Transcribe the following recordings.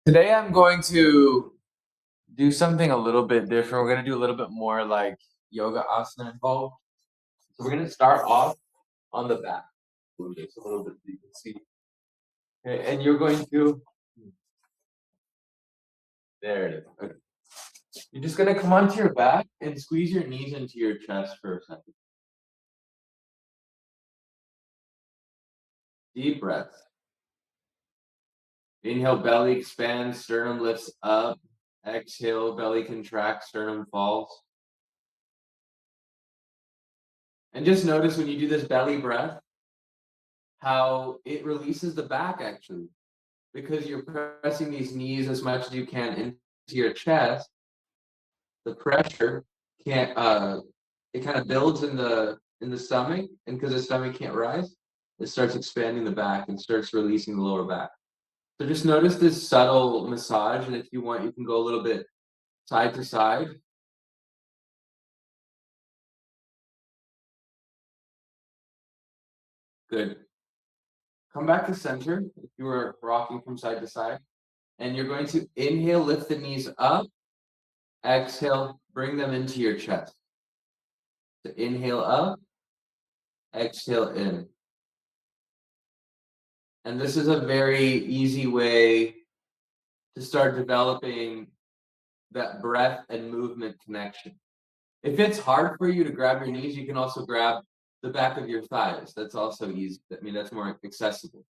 Today I'm going to do something a little bit different. We're going to do a little bit more like yoga asana involved. So we're going to start off on the back. Just a little bit so you can see. Okay, and you're going to, there it is. Okay. You're just going to come onto your back and squeeze your knees into your chest for a second. Deep breath. Inhale, belly expands, sternum lifts up. Exhale, belly contracts, sternum falls. And just notice when you do this belly breath, how it releases the back actually. Because you're pressing these knees as much as you can into your chest, the pressure can't it kind of builds in the stomach, and because the stomach can't rise, it starts expanding the back and starts releasing the lower back. So just notice this subtle massage, and if you want, you can go a little bit side to side. Good. Come back to center if you were rocking from side to side, and you're going to inhale, lift the knees up, exhale, bring them into your chest. So inhale up, exhale in. And this is a very easy way to start developing that breath and movement connection. If it's hard for you to grab your knees, you can also grab the back of your thighs. That's also easy. I mean, that's more accessible.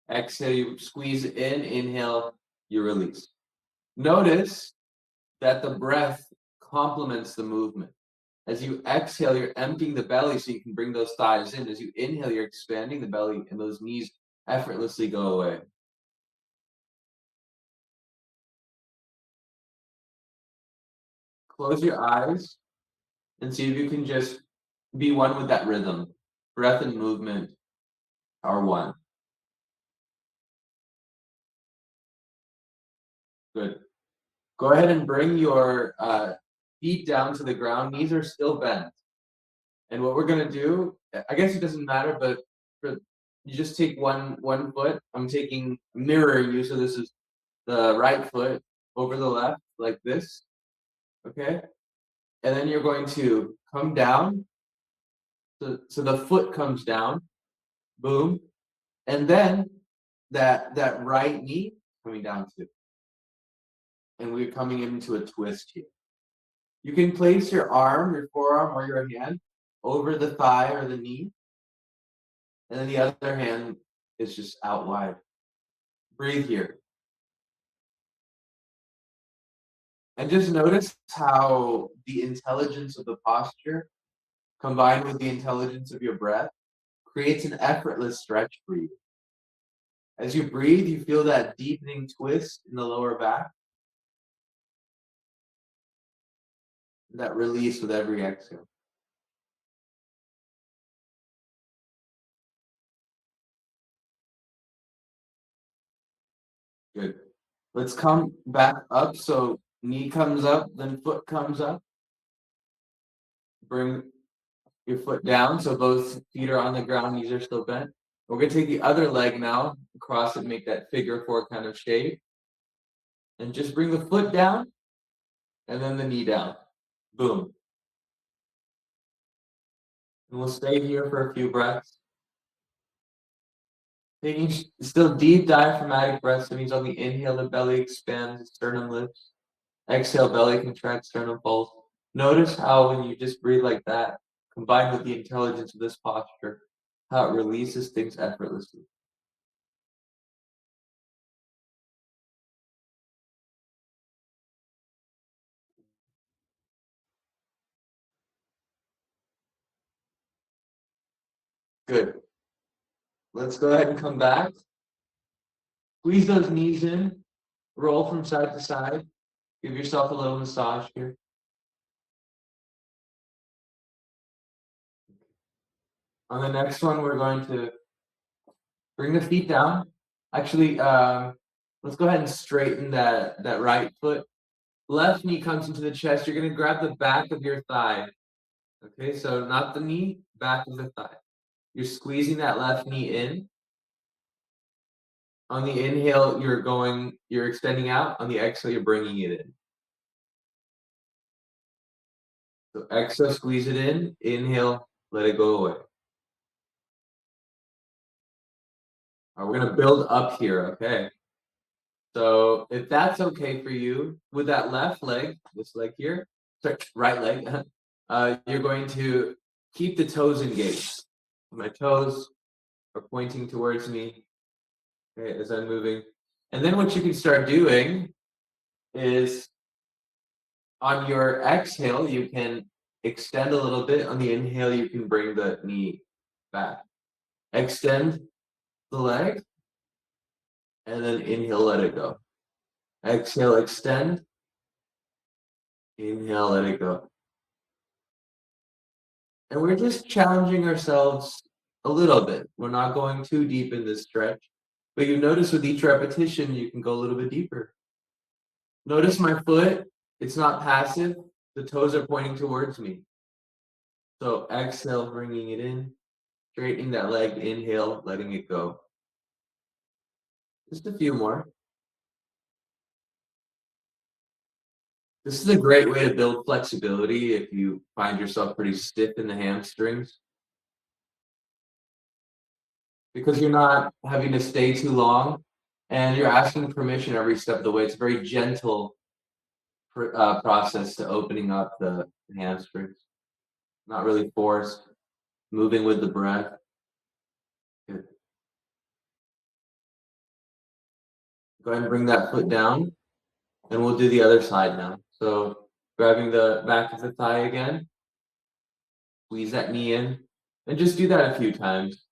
Exhale, you squeeze in, inhale, you release. Notice that the breath complements the movement. As you exhale, you're emptying the belly so you can bring those thighs in. As you inhale, you're expanding the belly and those knees effortlessly go away. Close your eyes and see if you can just be one with that rhythm. Breath and movement are one. Good. Go ahead and bring your feet down to the ground. Knees are still bent. And what we're gonna do, I guess it doesn't matter, but for, you just take one foot. I'm taking mirroring you, so this is the right foot over the left, like this. Okay, and then you're going to come down. So the foot comes down. Boom, and then that right knee coming down too, and we're coming into a twist here. You can place your arm, your forearm, or your hand over the thigh or the knee, and then the other hand is just out wide. Breathe here. And just notice how the intelligence of the posture combined with the intelligence of your breath creates an effortless stretch for you. As you breathe, you feel that deepening twist in the lower back, that release with every exhale. Good. Let's come back up. So knee comes up, then foot comes up. Bring your foot down so both feet are on the ground, knees are still bent. We're gonna take the other leg now, cross it, make that figure four kind of shape. And just bring the foot down and then the knee down. Boom. And we'll stay here for a few breaths. Taking still deep diaphragmatic breaths. That means on the inhale, the belly expands, sternum lifts. Exhale, belly contracts, sternum falls. Notice how when you just breathe like that, combined with the intelligence of this posture, how it releases things effortlessly. Good. Let's go ahead and come back. Squeeze those knees in. Roll from side to side. Give yourself a little massage here. On the next one, we're going to bring the feet down. Actually, let's go ahead and straighten that right foot. Left knee comes into the chest. You're going to grab the back of your thigh. Okay, so not the knee, back of the thigh. You're squeezing that left knee in. On the inhale, you're extending out. On the exhale, you're bringing it in. So exhale, squeeze it in. Inhale, let it go away. All right, we're gonna build up here, okay? So if that's okay for you, with that left leg, this leg here, sorry, right leg, you're going to keep the toes engaged. My toes are pointing towards me, okay, as I'm moving. And then what you can start doing is on your exhale, you can extend a little bit. On the inhale, you can bring the knee back. Extend the leg, and then inhale, let it go. Exhale, extend. Inhale, let it go. And we're just challenging ourselves a little bit. We're not going too deep in this stretch. But you notice with each repetition, you can go a little bit deeper. Notice my foot, it's not passive. The toes are pointing towards me. So exhale, bringing it in, straightening that leg, inhale, letting it go. Just a few more. This is a great way to build flexibility if you find yourself pretty stiff in the hamstrings, because you're not having to stay too long and you're asking permission every step of the way. It's a very gentle process to opening up the hamstrings, not really forced, moving with the breath. Good. Go ahead and bring that foot down, and we'll do the other side now. So grabbing the back of the thigh again, squeeze that knee in, and just do that a few times.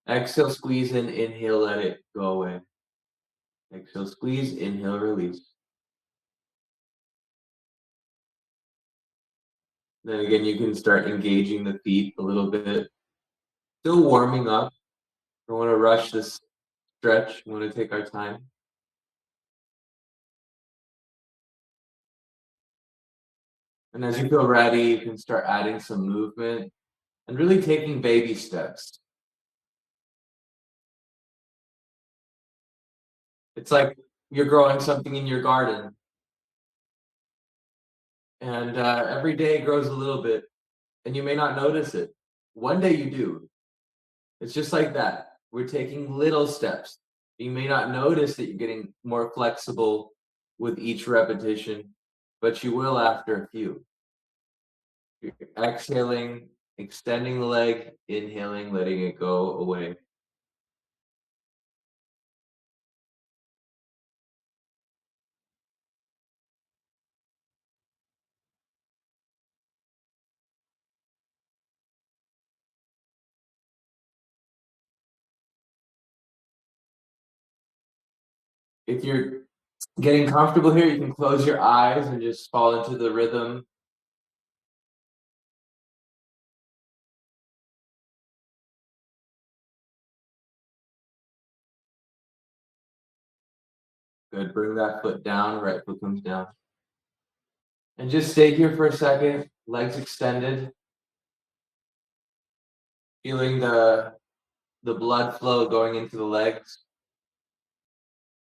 Exhale, squeeze in, inhale, let it go away. Exhale, squeeze, inhale, release. Then again, you can start engaging the feet a little bit. Still warming up. Don't want to rush this stretch. We want to take our time. And as you feel ready, you can start adding some movement and really taking baby steps. It's like you're growing something in your garden, and every day it grows a little bit, and you may not notice it. One day you do. It's just like that. We're taking little steps. You may not notice that you're getting more flexible with each repetition, but you will after a few. You're exhaling, extending the leg, inhaling, letting it go away. If you're getting comfortable here, you can close your eyes and just fall into the rhythm. Good. Bring that foot down, right foot comes down. And just stay here for a second, legs extended, feeling the blood flow going into the legs.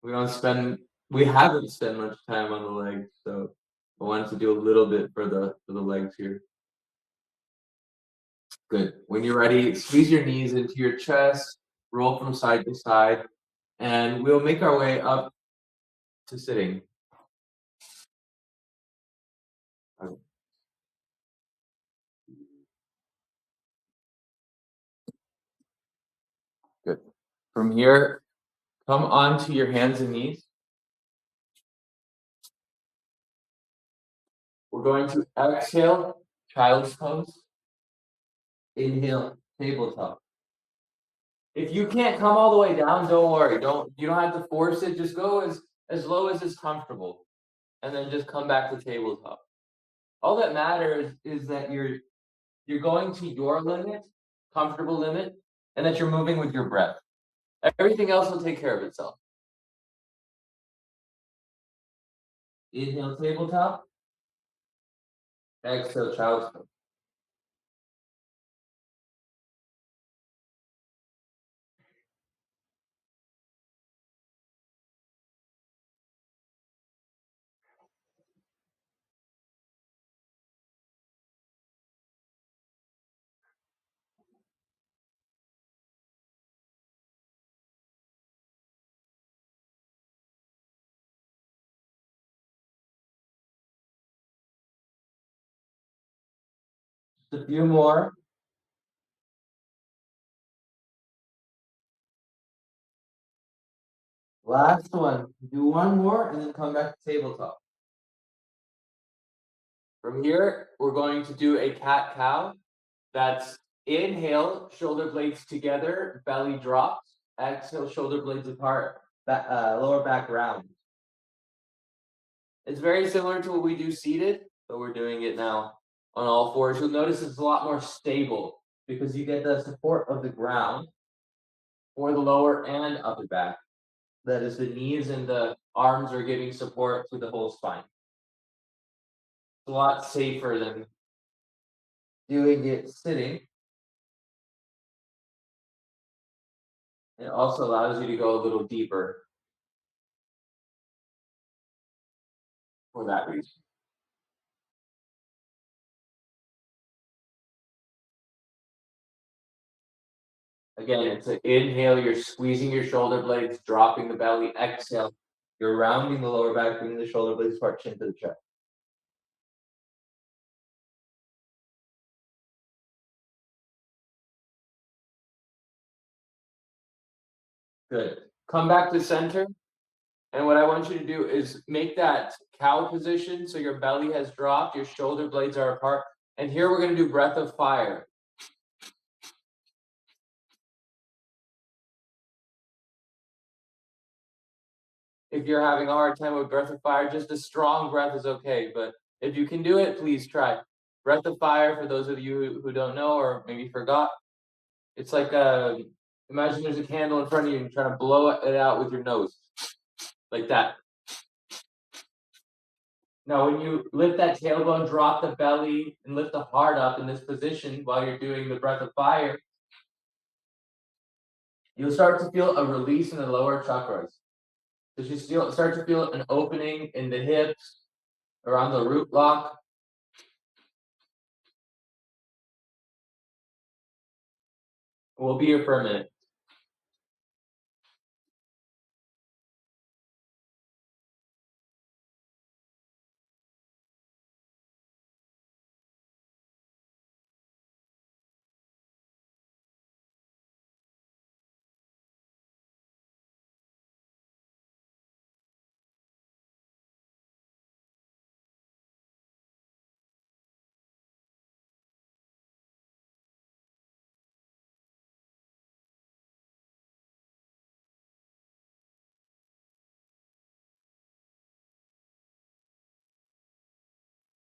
We don't spend we haven't spent much time on the legs, so I wanted to do a little bit for the legs here. Good. When you're ready, squeeze your knees into your chest, roll from side to side, and we'll make our way up to sitting. Good. From here, come onto your hands and knees. We're going to exhale, child's pose. Inhale, tabletop. If you can't come all the way down, don't worry. You don't have to force it. Just go as low as is comfortable, and then just come back to tabletop. All that matters is that you're going to your limit, comfortable limit, and that you're moving with your breath. Everything else will take care of itself. Inhale, tabletop. Exhale, child's pose. Just a few more. Last one. Do one more and then come back to tabletop. From here, we're going to do a cat-cow. That's inhale, shoulder blades together, belly drops. Exhale, shoulder blades apart, lower back round. It's very similar to what we do seated, but we're doing it now on all fours. You'll notice it's a lot more stable because you get the support of the ground for the lower and upper back. That is, the knees and the arms are giving support to the whole spine. It's a lot safer than doing it sitting. It also allows you to go a little deeper for that reason. Again, it's an inhale, you're squeezing your shoulder blades, dropping the belly. Exhale, you're rounding the lower back, bringing the shoulder blades apart, chin to the chest. Good. Come back to center. And what I want you to do is make that cow position so your belly has dropped, your shoulder blades are apart. And here we're going to do breath of fire. If you're having a hard time with breath of fire, just a strong breath is okay. But if you can do it, please try. Breath of fire, for those of you who don't know or maybe forgot, it's like imagine there's a candle in front of you and you're trying to blow it out with your nose, like that. Now, when you lift that tailbone, drop the belly, and lift the heart up in this position while you're doing the breath of fire, you'll start to feel a release in the lower chakras. So you start to feel an opening in the hips, around the root block. We'll be here for a minute.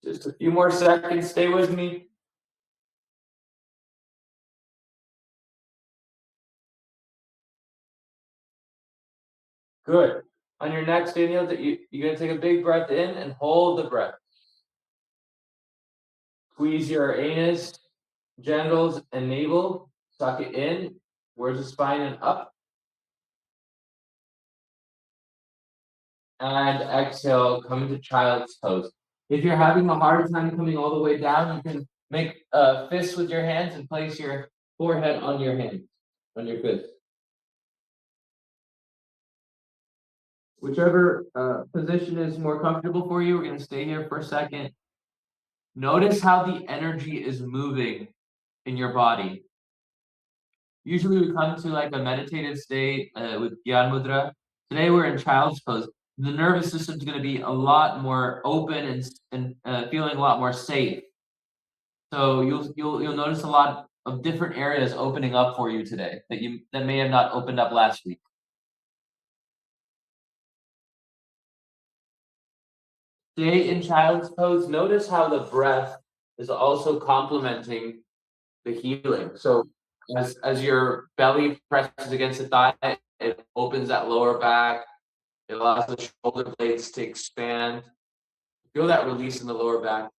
Just a few more seconds. Stay with me. Good. On your next inhale, you're going to take a big breath in and hold the breath. Squeeze your anus, genitals, and navel. Suck it in. Where's the spine and up? And exhale, come into child's pose. If you're having a hard time coming all the way down, you can make fists with your hands and place your forehead on your hands, on your fist. Whichever position is more comfortable for you, we're going to stay here for a second. Notice how the energy is moving in your body. Usually we come to like a meditative state with Gyan Mudra. Today we're in child's pose. The nervous system is going to be a lot more open and feeling a lot more safe. So you'll notice a lot of different areas opening up for you today that may have not opened up last week. Stay in child's pose. Notice how the breath is also complementing the healing. So as your belly presses against the thigh, it opens that lower back. It allows the shoulder blades to expand. Feel that release in the lower back.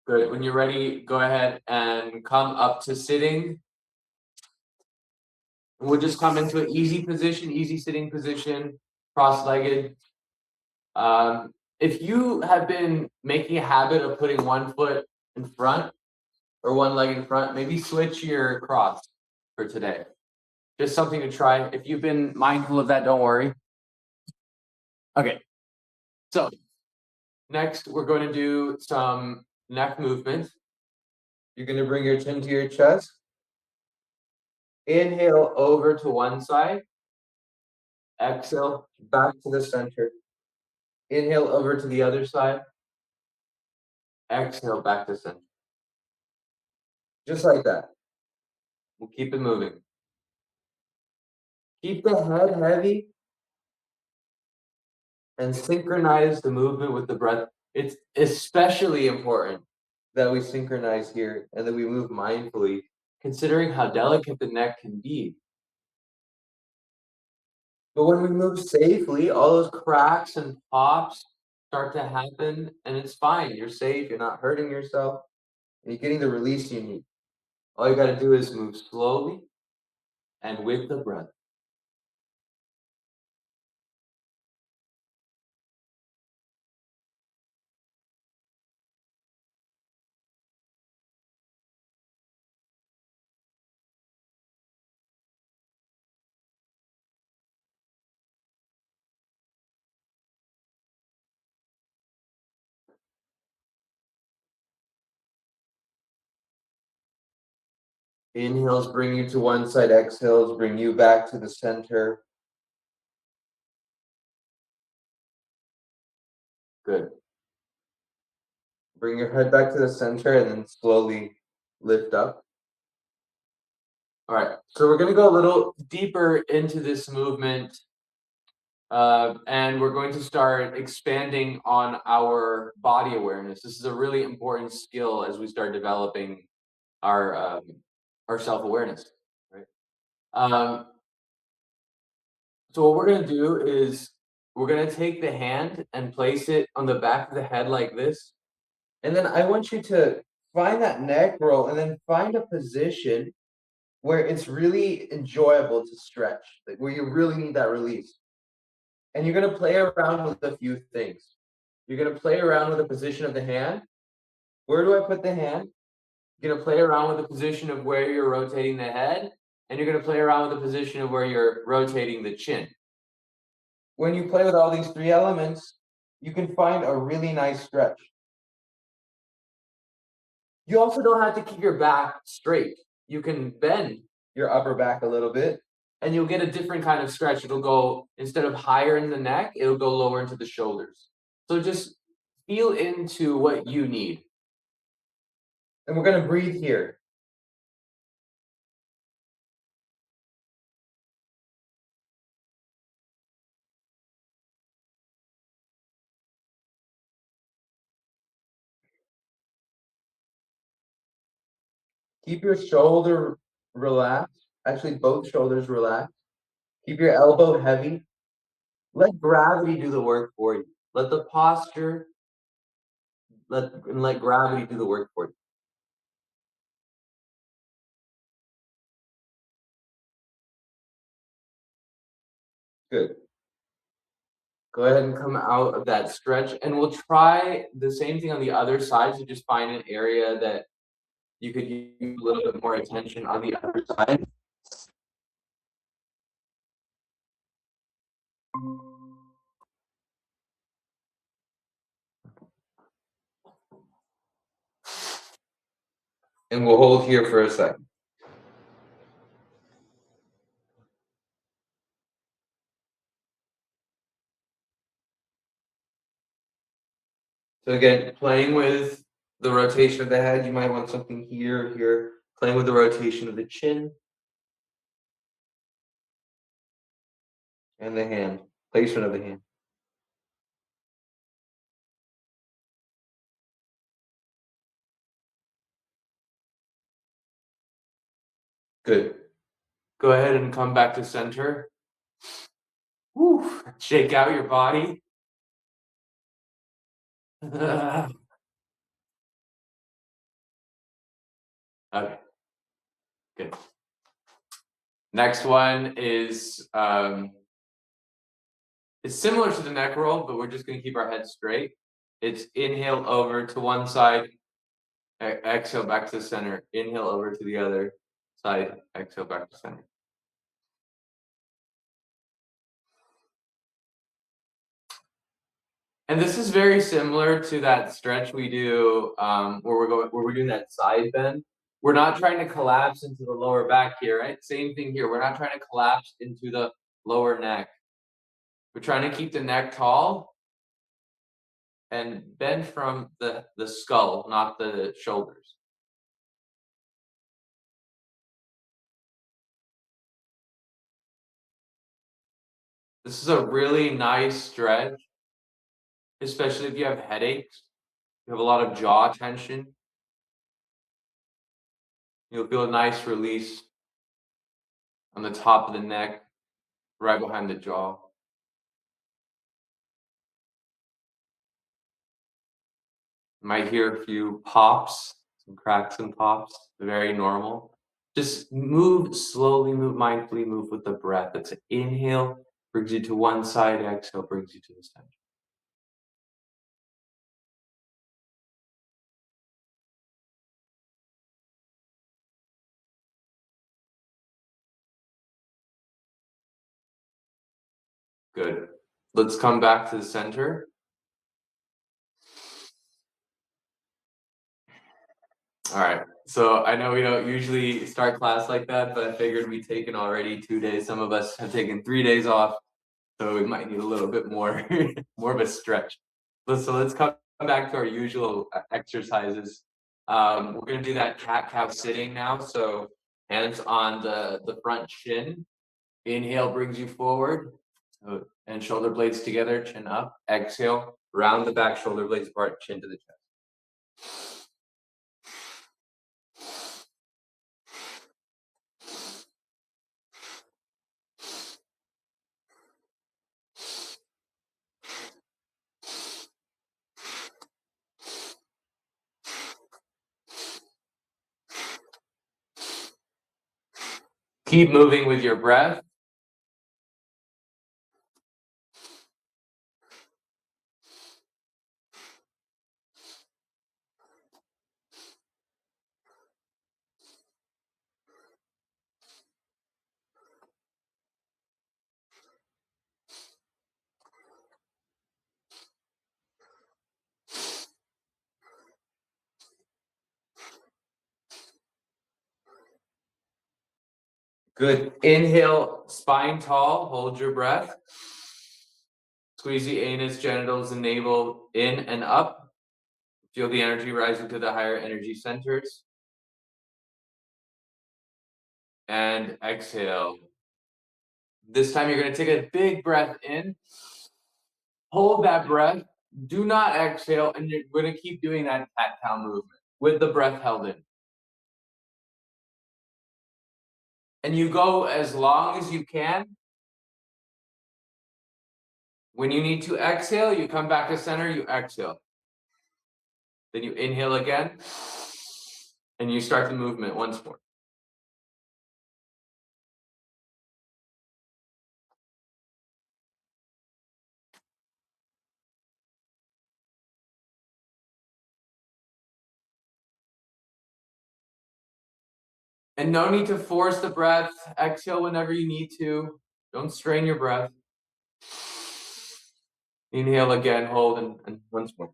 Good. When you're ready, go ahead and come up to sitting. We'll just come into an easy position, easy sitting position, cross-legged. If you have been making a habit of putting one foot in front or one leg in front, maybe switch your cross for today. Just something to try. If you've been mindful of that, don't worry. Okay. So Next, we're going to do some neck movements. You're going to bring your chin to your chest. Inhale over to one side. Exhale back to the center. Inhale over to the other side. Exhale back to center. Just like that. We'll keep it moving. Keep the head heavy and synchronize the movement with the breath. It's especially important that we synchronize here and that we move mindfully, considering how delicate the neck can be. But when we move safely, all those cracks and pops start to happen, and it's fine. You're safe, you're not hurting yourself, and you're getting the release you need. All you got to do is move slowly and with the breath. Inhales bring you to one side, exhales bring you back to the center. Good. Bring your head back to the center and then slowly lift up. All right, so we're going to go a little deeper into this movement, and we're going to start expanding on our body awareness. This is a really important skill as we start developing our self-awareness, right? So what we're going to do is we're going to take the hand and place it on the back of the head like this. And then I want you to find that neck roll and then find a position where it's really enjoyable to stretch, like where you really need that release. And you're going to play around with a few things. You're going to play around with the position of the hand. Where do I put the hand? You're going to play around with the position of where you're rotating the head. And you're going to play around with the position of where you're rotating the chin. When you play with all these three elements, you can find a really nice stretch. You also don't have to keep your back straight. You can bend your upper back a little bit, and you'll get a different kind of stretch. It'll go, instead of higher in the neck, it'll go lower into the shoulders. So just feel into what you need. And we're going to breathe here. Keep your shoulder relaxed. Actually, both shoulders relaxed. Keep your elbow heavy. Let gravity do the work for you. Let the posture, let gravity do the work for you. Good. Go ahead and come out of that stretch, and we'll try the same thing on the other side. So just find an area that you could use a little bit more attention on the other side. And we'll hold here for a second. So again, playing with the rotation of the head, you might want something here, here. Playing with the rotation of the chin and the hand, placement of the hand. Good. Go ahead and come back to center. Woo. Shake out your body. Okay. Good. Next one is it's similar to the neck roll, but we're just going to keep our head straight. It's inhale over to one side, exhale back to the center. Inhale over to the other side, exhale back to center. And this is very similar to that stretch we do where we're doing that side bend. We're not trying to collapse into the lower back here, right? Same thing here. We're not trying to collapse into the lower neck. We're trying to keep the neck tall and bend from the skull, not the shoulders. This is a really nice stretch, especially if you have headaches, you have a lot of jaw tension. You'll feel a nice release on the top of the neck, right behind the jaw. You might hear a few pops, some cracks and pops, very normal. Just move slowly, move mindfully, move with the breath. It's an inhale, brings you to one side, exhale brings you to the center. Good. Let's come back to the center. All right. So I know we don't usually start class like that, but I figured we'd taken already 2 days. Some of us have taken 3 days off, so we might need a little bit more, more of a stretch. So let's come back to our usual exercises. We're gonna do that cat-cow sitting now. So hands on the front shin. Inhale brings you forward, and shoulder blades together, chin up. Exhale, round the back, shoulder blades apart, chin to the chest. Keep moving with your breath. Good. Inhale, spine tall, hold your breath. Squeeze the anus, genitals, and navel in and up. Feel the energy rising to the higher energy centers. And exhale. This time you're going to take a big breath in. Hold that breath. Do not exhale, and you're going to keep doing that cat-cow movement with the breath held in. And you go as long as you can. When you need to exhale, you come back to center, you exhale. Then you inhale again, and you start the movement once more. And no need to force the breath. Exhale whenever you need to. Don't strain your breath. Inhale again, hold, and once more.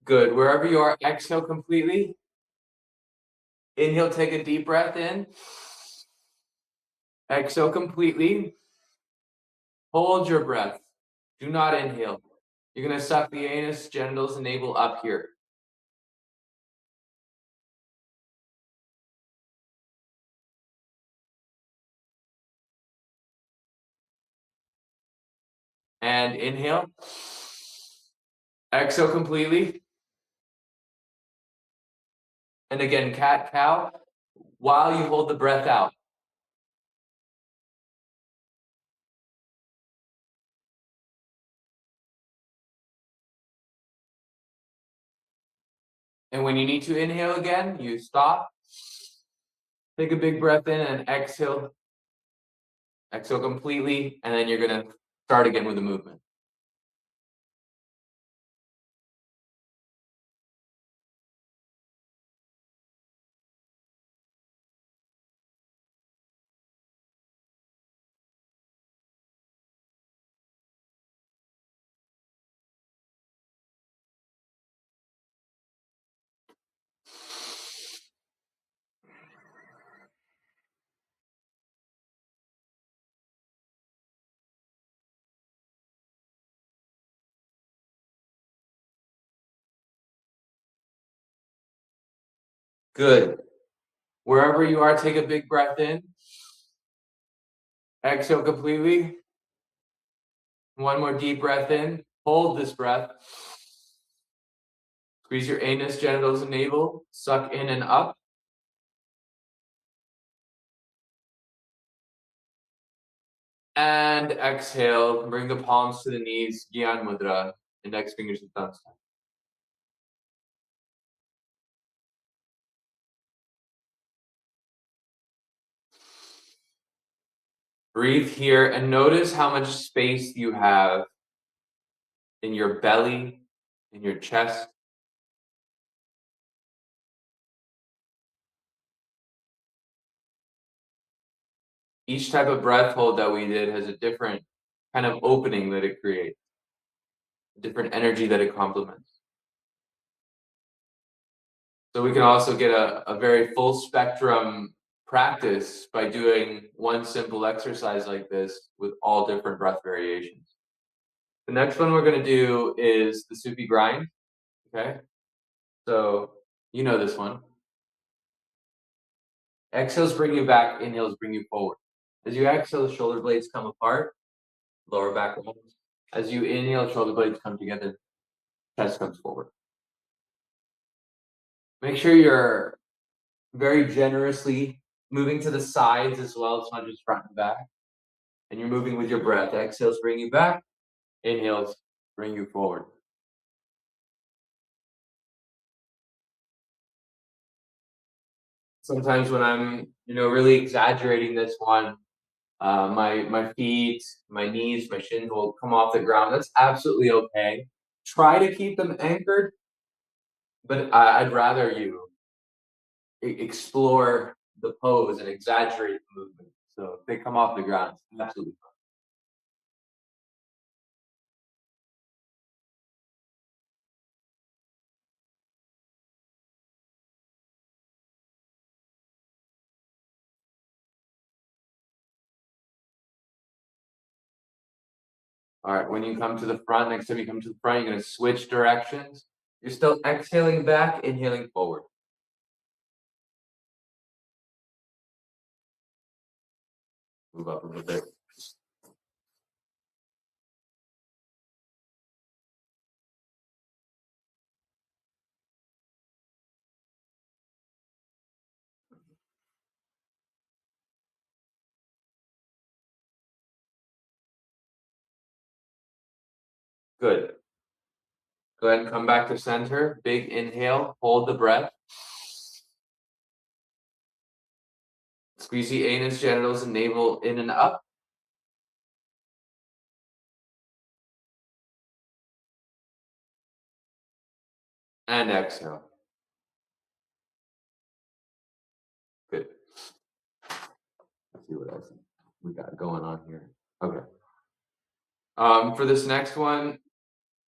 Good. Wherever you are, exhale completely. Inhale, take a deep breath in. Exhale completely. Hold your breath. Do not inhale. You're going to suck the anus, genitals, and navel up here. And inhale. Exhale completely. And again, cat-cow, while you hold the breath out. And when you need to inhale again, you stop. Take a big breath in and exhale. Exhale completely, and then you're going to start again with the movement. Good. Wherever you are, take a big breath in. Exhale completely. One more deep breath in. Hold this breath. Squeeze your anus, genitals, and navel. Suck in and up. And exhale. Bring the palms to the knees. Gyan Mudra. Index fingers and thumbs. Breathe here and notice how much space you have in your belly, in your chest. Each type of breath hold that we did has a different kind of opening that it creates, a different energy that it complements. So we can also get a very full spectrum practice by doing one simple exercise like this with all different breath variations. The next one we're going to do is the Supi grind. Okay. So you know this one. Exhales bring you back, inhales bring you forward. As you exhale, the shoulder blades come apart, lower back rolls. As you inhale, shoulder blades come together, chest comes forward. Make sure you're very generously moving to the sides as well. It's not just front and back. And you're moving with your breath. Exhales bring you back, inhales bring you forward. Sometimes when I'm, really exaggerating this one, my feet, my knees, my shins will come off the ground. That's absolutely okay. Try to keep them anchored, but I'd rather you explore the pose and exaggerate the movement. So if they come off the ground, it's absolutely fine. All right, when you come to the front, next time you come to the front, you're going to switch directions. You're still exhaling back, inhaling forward. Move up a little bit. Good. Go ahead and come back to center. Big inhale. Hold the breath. Squeeze the anus, genitals, and navel in and up. And exhale. Good. Let's see what else we got going on here. Okay. For this next one,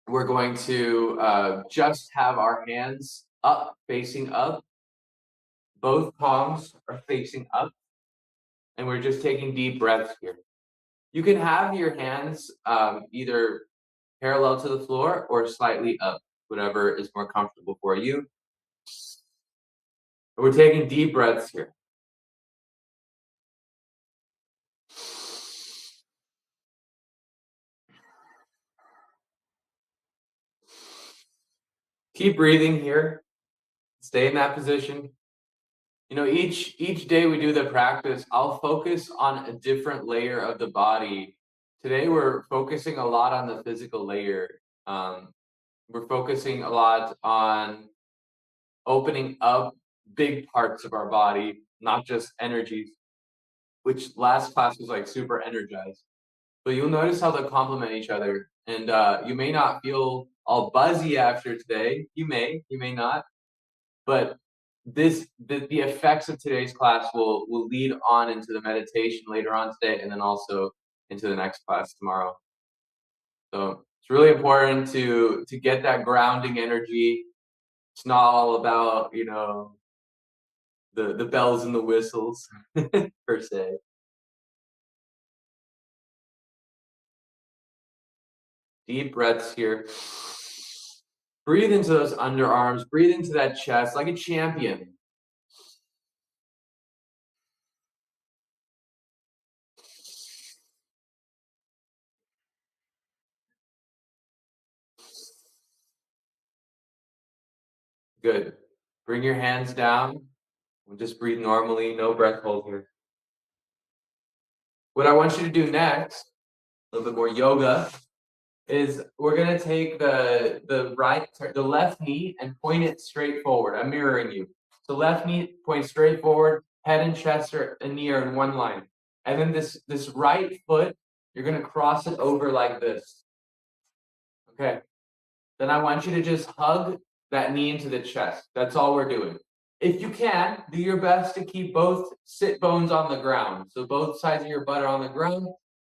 we're going to just have our hands up, facing up. Both palms are facing up. And we're just taking deep breaths here. You can have your hands either parallel to the floor or slightly up, whatever is more comfortable for you. We're taking deep breaths here. Keep breathing here. Stay in that position. Each day we do the practice, I'll focus on a different layer of the body. Today we're focusing a lot on the physical layer. We're focusing a lot on opening up big parts of our body, not just energies, which last class was like super energized. But you'll notice how they complement each other. And you may not feel all buzzy after today. You may not. But the effects of today's class will lead on into the meditation later on today, and then also into the next class tomorrow. So it's really important to get that grounding energy. It's not all about the bells and the whistles per se. Deep breaths here. Breathe into those underarms. Breathe into that chest like a champion. Good. Bring your hands down. We'll just breathe normally, no breath hold here. What I want you to do next, a little bit more yoga, is we're gonna take the left knee and point it straight forward. I'm mirroring you. So left knee point straight forward, head and chest and knee are in one line. And then this right foot, you're gonna cross it over like this. Okay. Then I want you to just hug that knee into the chest. That's all we're doing. If you can, do your best to keep both sit bones on the ground. So both sides of your butt are on the ground.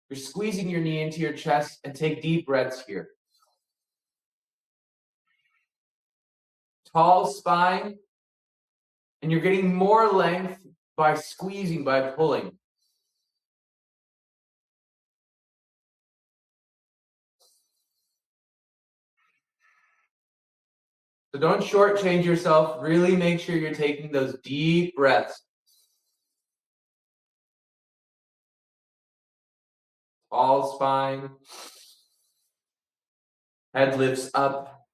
You're squeezing your knee into your chest and take deep breaths here. Tall spine, and you're getting more length by squeezing, by pulling. So don't shortchange yourself. Really make sure you're taking those deep breaths. Tall spine. Head lifts up.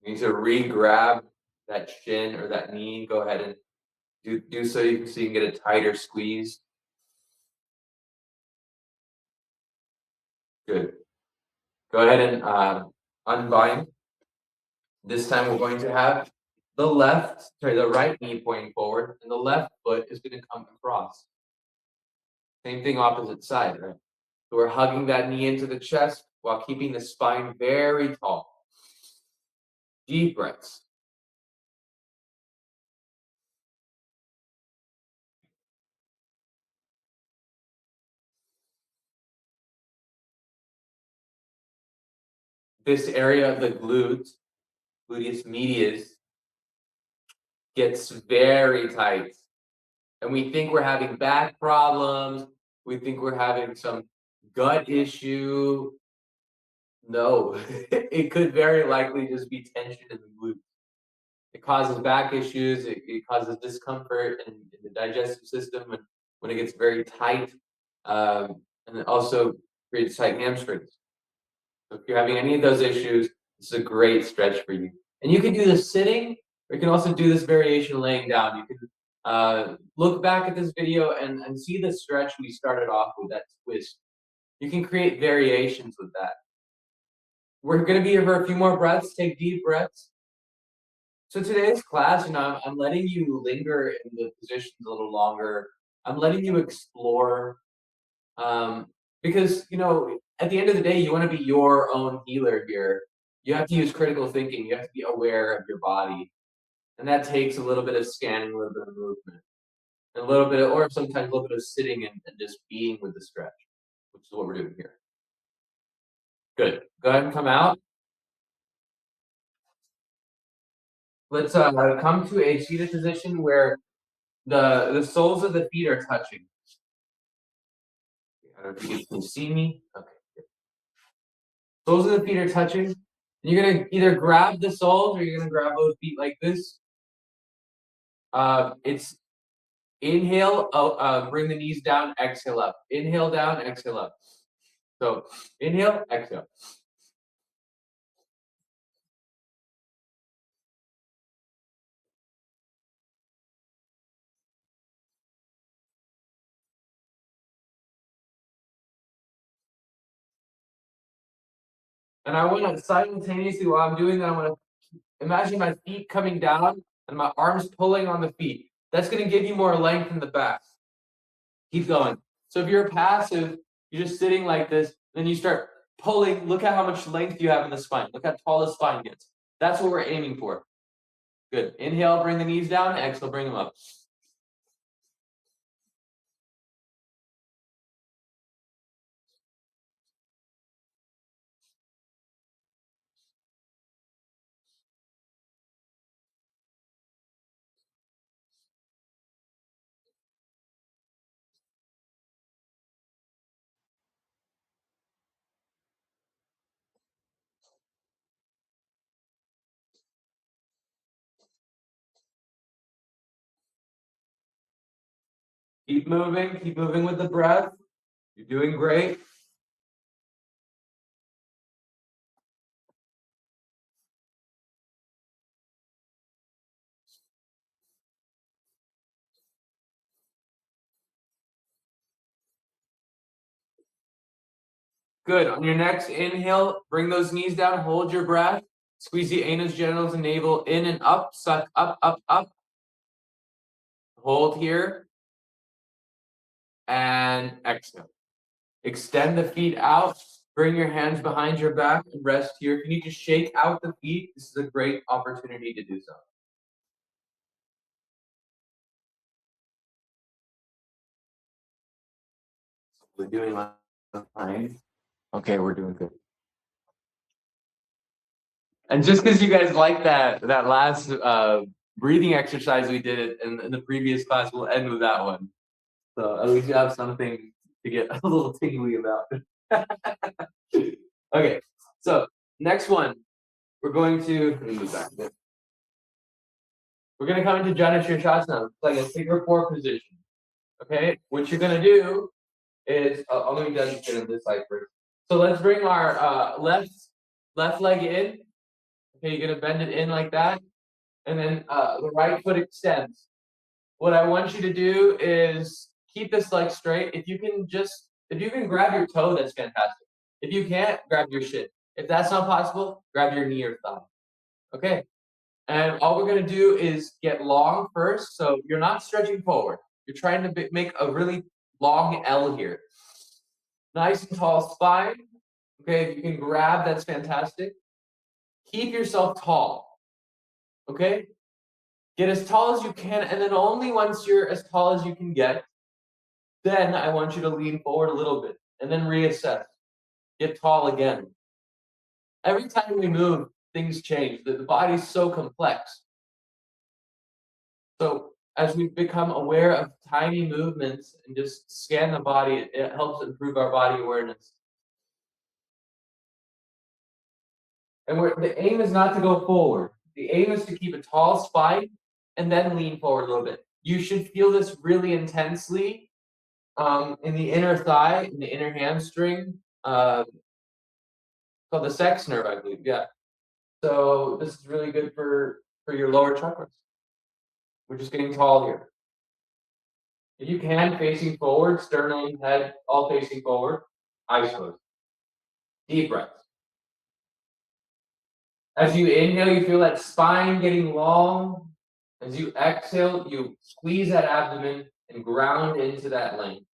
You need to re-grab that shin or that knee. Go ahead and do so you can get a tighter squeeze. Good. Go ahead and unbind. This time we're going to have the right knee pointing forward, and the left foot is going to come across. Same thing opposite side, right? So we're hugging that knee into the chest while keeping the spine very tall. Deep breaths. This area of the gluteus medius, gets very tight. And we think we're having back problems. We think we're having some gut issue. No, it could very likely just be tension in the glutes. It causes back issues. It causes discomfort in the digestive system when it gets very tight. And it also creates tight hamstrings. So if you're having any of those issues, this is a great stretch for you. And you can do this sitting, or you can also do this variation laying down. You can look back at this video and see the stretch we started off with, that twist. You can create variations with that. We're going to be here for a few more breaths. Take deep breaths. So today's class, I'm letting you linger in the positions a little longer. I'm letting you explore, because at the end of the day, you want to be your own healer here. You have to use critical thinking. You have to be aware of your body, and that takes a little bit of scanning, a little bit of movement, and a little bit of, or sometimes a little bit of sitting and just being with the stretch, which is what we're doing here. Good. Go ahead and come out. Let's come to a seated position where the soles of the feet are touching. I don't know if you can see me. Okay. Good. Soles of the feet are touching. And you're gonna either grab the soles or you're gonna grab both feet like this. It's inhale, bring the knees down, exhale up. Inhale down, exhale up. So inhale, exhale. And I want to simultaneously, while I'm doing that, I want to imagine my feet coming down and my arms pulling on the feet. That's going to give you more length in the back. Keep going. So if you're passive, you're just sitting like this, then you start pulling. Look at how much length you have in the spine. Look how tall the spine gets. That's what we're aiming for. Good. Inhale, bring the knees down. Exhale, bring them up. Keep moving with the breath. You're doing great. Good. On your next inhale, bring those knees down, hold your breath. Squeeze the anus, genitals, and navel in and up. Suck up, up, up. Hold here. And exhale. Extend the feet out. Bring your hands behind your back and rest here. If you need to shake out the feet, this is a great opportunity to do so. We're doing fine. Okay, we're doing good. And just because you guys like that last breathing exercise we did in the previous class, we'll end with that one. So at least you have something to get a little tingly about. Okay, so next one, we're going to let me move back a bit. We're going to come into Jana Shirshasana, like a figure four position. Okay, what you're going to do is I'm going to demonstrate on this side first. So let's bring our left leg in. Okay, you're going to bend it in like that, and then the right foot extends. What I want you to do is keep this leg straight. If you can grab your toe, that's fantastic. If you can't, grab your shin. If that's not possible, grab your knee or thigh. Okay. And all we're going to do is get long first. So you're not stretching forward. You're trying to make a really long L here. Nice and tall spine. Okay, if you can grab, that's fantastic. Keep yourself tall. Okay? Get as tall as you can, and then only once you're as tall as you can get, then I want you to lean forward a little bit, and then reassess. Get tall again. Every time we move, things change. The body's so complex. So as we become aware of tiny movements and just scan the body, it helps improve our body awareness. And the aim is not to go forward. The aim is to keep a tall spine and then lean forward a little bit. You should feel this really intensely in the inner thigh, in the inner hamstring, called the sex nerve, I believe. Yeah. So this is really good for your lower chakras. We're just getting tall here. If you can, facing forward, sternum, head, all facing forward. Eyes closed. Deep breaths. As you inhale, you feel that spine getting long. As you exhale, you squeeze that abdomen and ground into that length.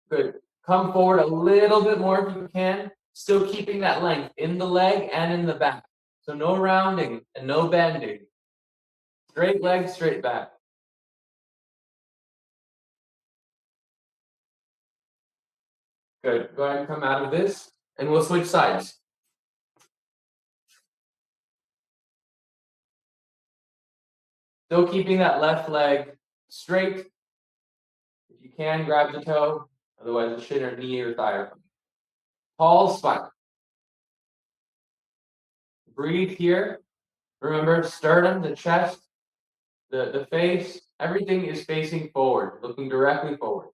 Good. Come forward a little bit more if you can, still keeping that length in the leg and in the back. So no rounding and no bending. Straight leg, straight back. Good. Go ahead and come out of this, and we'll switch sides. Still keeping that left leg straight. If you can, grab the toe. Otherwise, the shin or knee or thigh are coming. Tall spine. Breathe here. Remember, sternum, the chest, the face, everything is facing forward, looking directly forward.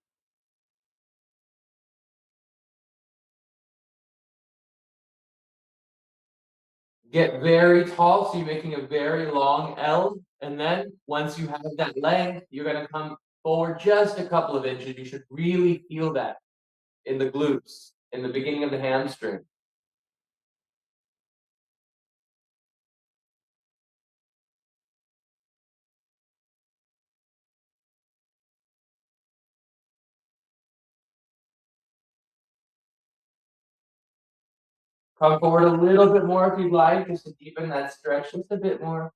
Get very tall, so you're making a very long L, and then once you have that length, you're going to come forward just a couple of inches. You should really feel that in the glutes, in the beginning of the hamstring. Come forward a little bit more if you'd like, just to deepen that stretch just a bit more.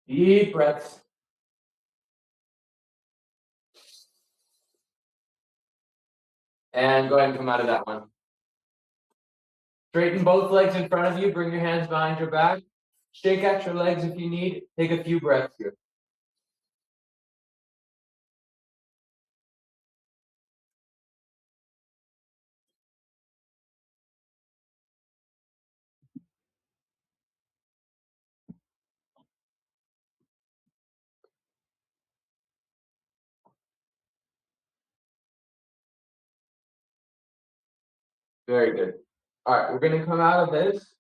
Deep breaths. And go ahead and come out of that one. Straighten both legs in front of you. Bring your hands behind your back. Shake out your legs if you need. Take a few breaths here. Very good. All right, we're gonna come out of this,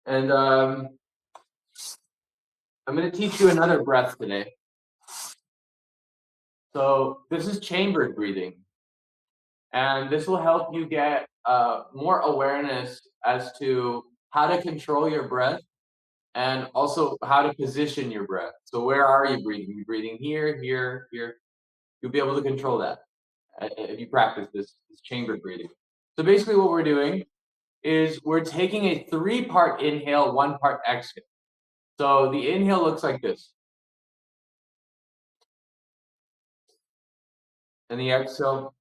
and I'm gonna teach you another breath today. So this is chambered breathing, and this will help you get more awareness as to how to control your breath and also how to position your breath. So where are you breathing? You're breathing here, here, here. You'll be able to control that if you practice this chambered breathing. So basically what we're doing is we're taking a 3-part inhale, 1-part exhale. So the inhale looks like this. And the exhale.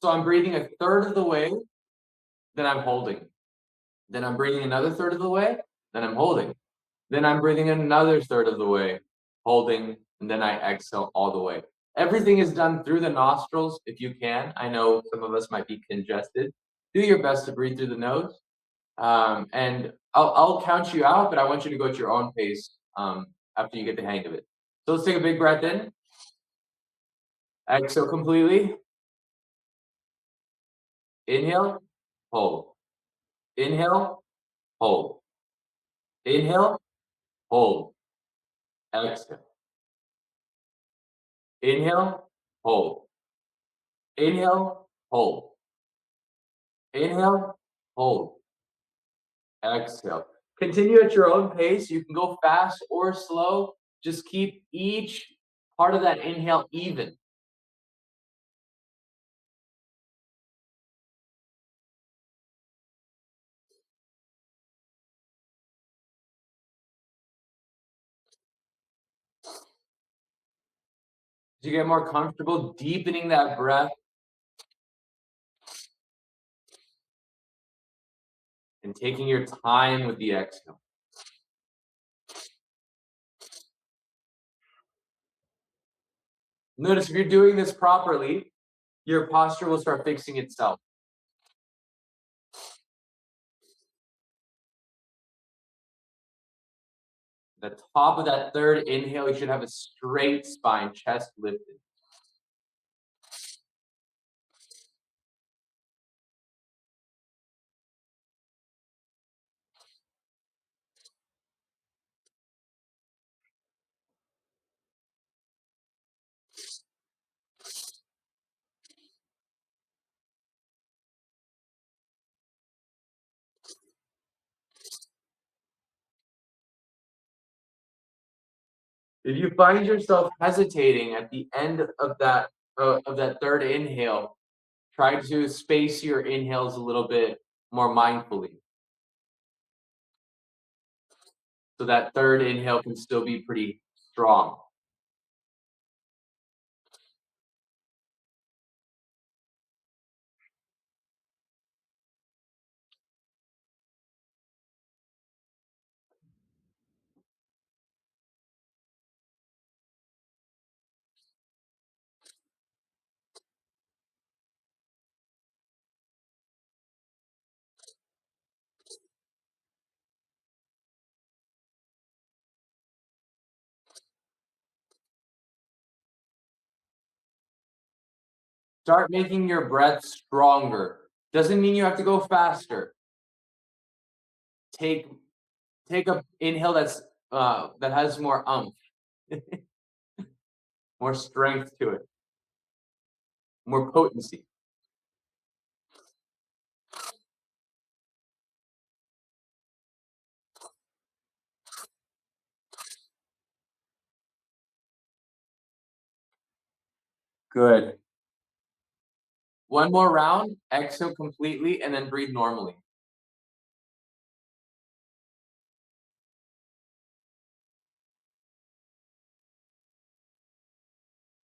So I'm breathing a third of the way, then I'm holding. Then I'm breathing another third of the way, then I'm holding. Then I'm breathing another third of the way, holding, and then I exhale all the way. Everything is done through the nostrils if you can. I know some of us might be congested. Do your best to breathe through the nose. And I'll count you out, but I want you to go at your own pace after you get the hang of it. So let's take a big breath in. Exhale completely. Inhale, hold. Inhale, hold. Inhale, hold. Exhale. Inhale, hold. Inhale, hold. Inhale, hold. Exhale. Continue at your own pace. You can go fast or slow. Just keep each part of that inhale even. As you get more comfortable, deepening that breath and taking your time with the exhale. Notice if you're doing this properly, your posture will start fixing itself. The top of that third inhale, you should have a straight spine, chest lifted. If you find yourself hesitating at the end of that third inhale, try to space your inhales a little bit more mindfully. So that third inhale can still be pretty strong. Start making your breath stronger. Doesn't mean you have to go faster. Take a inhale that has more more strength to it, more potency. Good. One more round, exhale completely, and then breathe normally.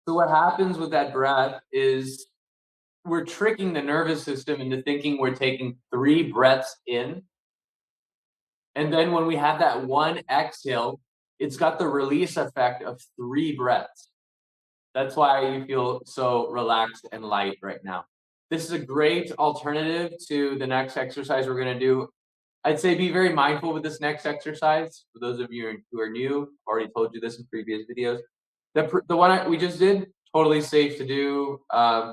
So what happens with that breath is we're tricking the nervous system into thinking we're taking 3 breaths in And then when we have that one exhale, it's got the release effect of 3 breaths. That's why you feel so relaxed and light right now. This is a great alternative to the next exercise we're gonna do. I'd say be very mindful with this next exercise. For those of you who are new, I've already told you this in previous videos. The one we just did, totally safe to do.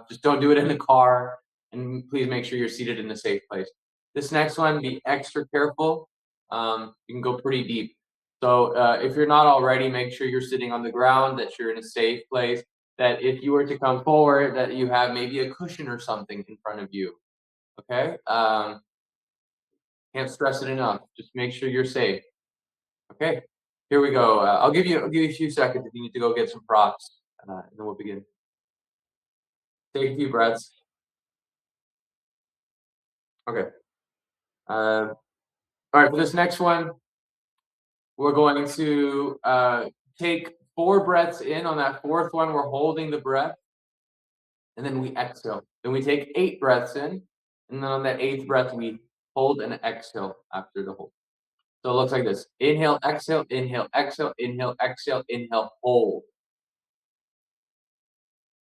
Just don't do it in the car, and please make sure you're seated in a safe place. This next one, be extra careful. You can go pretty deep. So if you're not already, make sure you're sitting on the ground, that you're in a safe place, that if you were to come forward, that you have maybe a cushion or something in front of you. Okay? Can't stress it enough. Just make sure you're safe. Okay, here we go. I'll give you a few seconds if you need to go get some props, and then we'll begin. Take a few breaths. Okay. All right. For this next one, we're going to take 4 breaths in. On that fourth one, we're holding the breath, and then we exhale. Then we take 8 breaths in, and then on that eighth breath, we hold and exhale after the hold. So it looks like this: inhale, exhale, inhale, exhale, inhale, exhale, inhale, hold.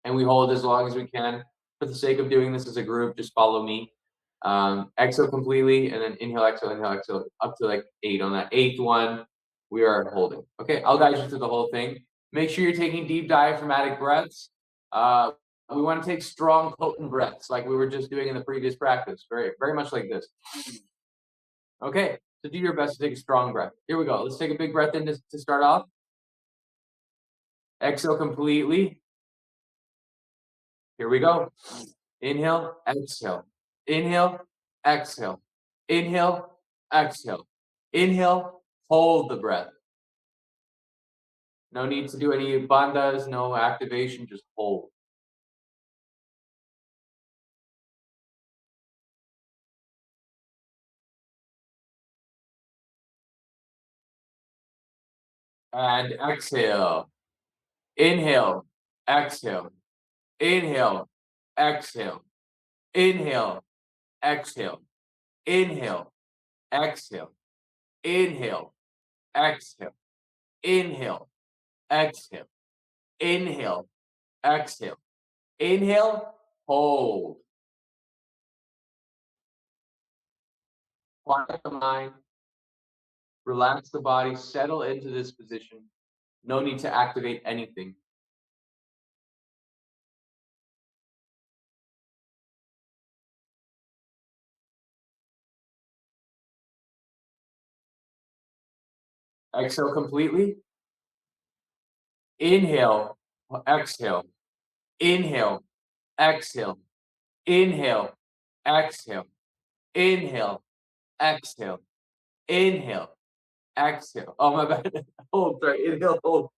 And we hold as long as we can. For the sake of doing this as a group, just follow me. Exhale completely, and then inhale, exhale, up to like 8. On that eighth one, we are holding. Okay, I'll guide you through the whole thing. Make sure you're taking deep diaphragmatic breaths. Uh, we want to take strong, potent breaths, like we were just doing in the previous practice. Very, very much like this. Okay, so do your best to take a strong breath. Here we go. Let's take a big breath in to start off. Exhale completely. Here we go. Inhale, exhale. Inhale, exhale. Inhale, exhale. Inhale, hold the breath. No need to do any bandhas, no activation, just hold. And exhale. Inhale, exhale. Inhale, exhale. Inhale, exhale. Inhale, exhale. Inhale, exhale. Inhale, exhale. Inhale, exhale. Inhale, hold. Quiet the mind, relax the body, settle into this position. No need to activate anything. Exhale completely. Inhale, exhale. Inhale, exhale. Inhale, exhale. Inhale, exhale. Inhale, exhale. Oh, my bad. Hold, sorry. Inhale, hold.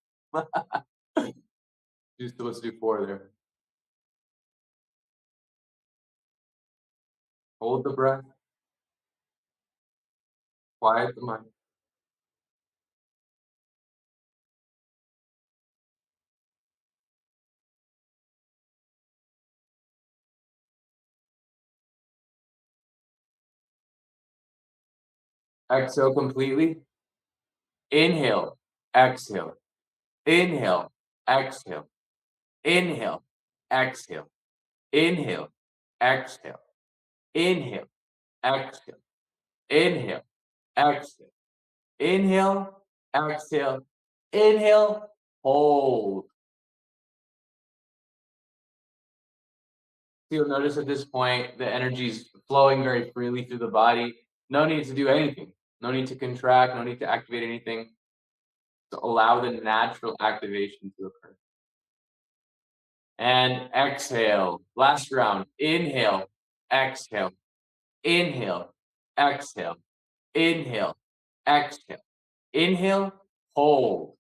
Let's do 4 there. Hold the breath. Quiet the mind. Exhale completely. Inhale, exhale. Inhale, exhale. Inhale, exhale. Inhale, exhale. Inhale, exhale. Inhale, exhale. Inhale, exhale. Inhale, hold. So you'll notice at this point the energy is flowing very freely through the body. No need to do anything. No need to contract. No need to activate anything. To allow the natural activation to occur. And exhale. Last round. Inhale, exhale. Inhale, exhale. Inhale, exhale. Inhale, hold.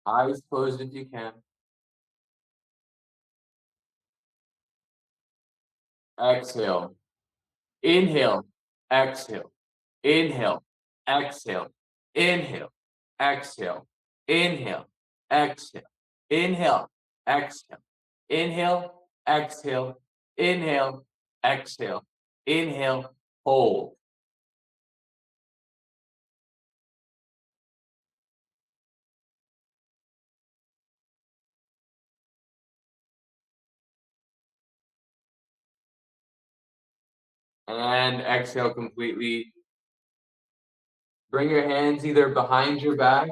Eyes closed if you can. Exhale. Inhale, exhale. Inhale, exhale, inhale, exhale, inhale, exhale, inhale, exhale, inhale, exhale, inhale, exhale, inhale, hold. And exhale completely. Bring your hands either behind your back,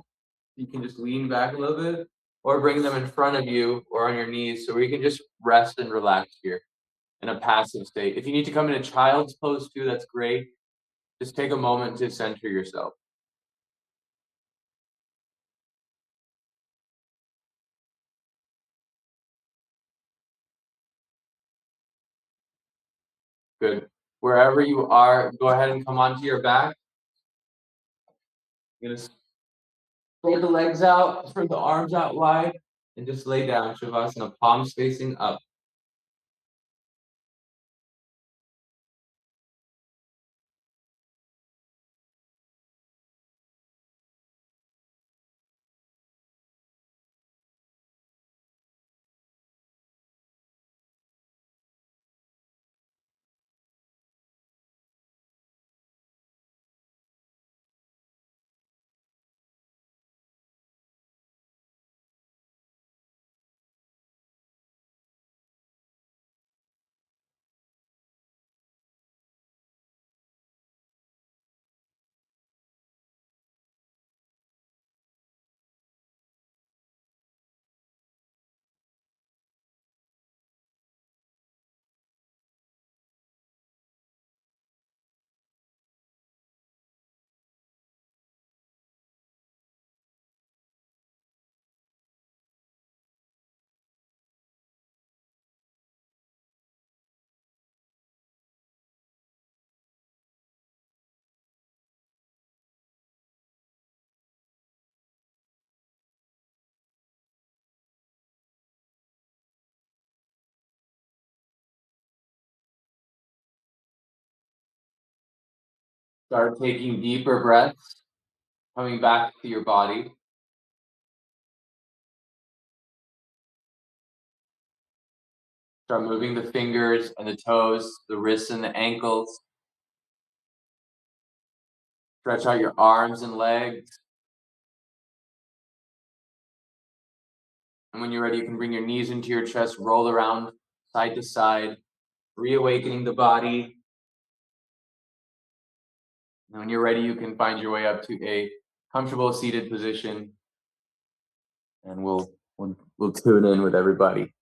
you can just lean back a little bit, or bring them in front of you or on your knees so you can just rest and relax here in a passive state. If you need to come into child's pose too, that's great. Just take a moment to center yourself. Good. Wherever you are, go ahead and come onto your back. You're gonna spread the legs out, spread the arms out wide, and just lay down, Shavasana, palms facing up. Start taking deeper breaths, coming back to your body. Start moving the fingers and the toes, the wrists and the ankles. Stretch out your arms and legs. And when you're ready, you can bring your knees into your chest, roll around side to side, reawakening the body. And when you're ready, you can find your way up to a comfortable seated position. And we'll tune in with everybody.